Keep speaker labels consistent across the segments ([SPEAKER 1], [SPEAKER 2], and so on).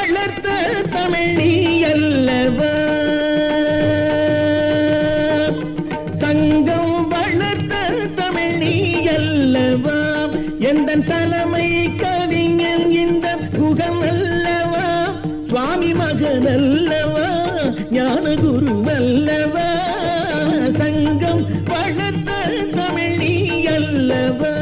[SPEAKER 1] வளர்த்த தமிழ் நீ அல்லவா, சங்கம் வளர்த்த தமிழ் நீ அல்லவா, எந்தன் தலைமை கவிஞன் இந்த குகம் அல்லவா, சுவாமி மகன் அல்லவா, ஞான குரு அல்லவா, சங்கம் வளர்த்த தமிழ் நீ அல்லவா.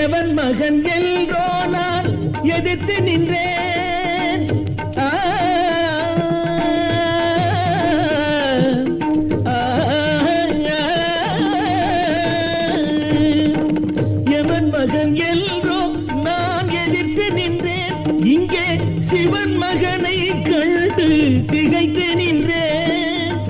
[SPEAKER 1] எவன் மகன் என்றோ நான் எதிர்த்து நின்றேன், எவன் மகன் என்றோ நான் எதிர்த்து நின்றேன், இங்கே சிவன் மகனை கண்டு திகைத்து நின்றேன்.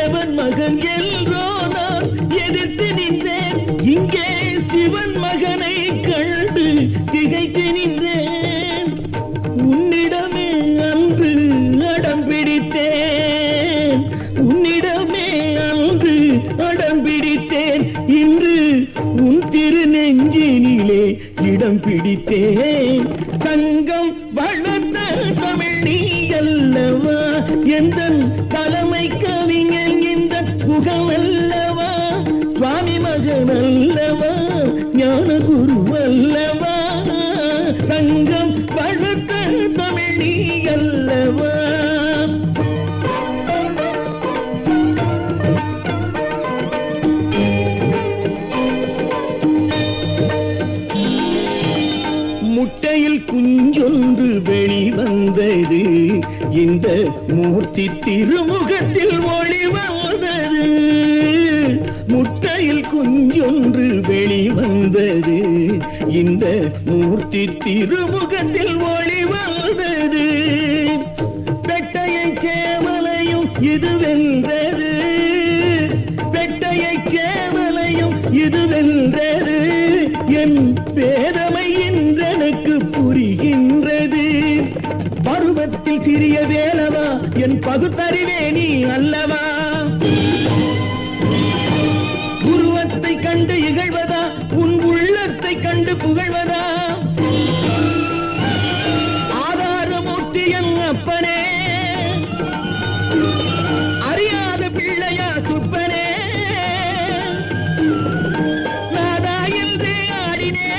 [SPEAKER 1] எவன் மகன் என்றோ நான் எதிர்த்து நின்றேன், இங்கே சிவன் மகனை கண்டு திகைத்து நின்றேன். உன்னிடமே அன்று அடம் பிடித்தேன், உன்னிடமே அன்று அடம் பிடித்தேன், இன்று உன் திரு நெஞ்சினிலே இடம் பிடித்தேன். சங்கம் வளர்த்த தமிழ் நீ அல்லவா, எந்தன் தலைமை கவிஞன் இந்த குகம் அல்லவா, சுவாமி மகன் அல்லவா, ஞான குரு அல்லவா, சங்கம் வளர்த்த தமிழ் நீ அல்லவா. முட்டையில் குஞ்சொன்று வெளிவந்தது, இந்த மூர்த்தி திருமுகத்தில் ஒளி வந்தது. முட்டையில் குஞ்சொன்று வெளிவந்தது, இந்த மூர்த்தி திருமுகத்தில் ஒளி வந்தது. பெட்டையை சேவலையும் இது வென்றது, பெட்டையை சேவலையும் இது வென்றது, என் பேதமை இன்றெனக்கு புரிகின்றது. பருவத்தில் சிறிய வேலவா, என் பகுத்தறிவே நீ அல்லவா, உருவத்தை கண்டு இகழ்வதா, உன் உள்ளத்தை கண்டு புகழ்வதா, ஆதாரமூர்த்தி என் அப்பனே, அறியாத பிள்ளையா சுப்பனே, நாதா என்று ஆடினேன்,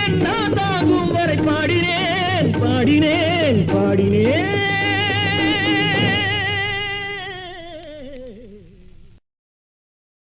[SPEAKER 1] என் நாதாகும் வரை பாடினேன் பாடினேன் பாடினேன்.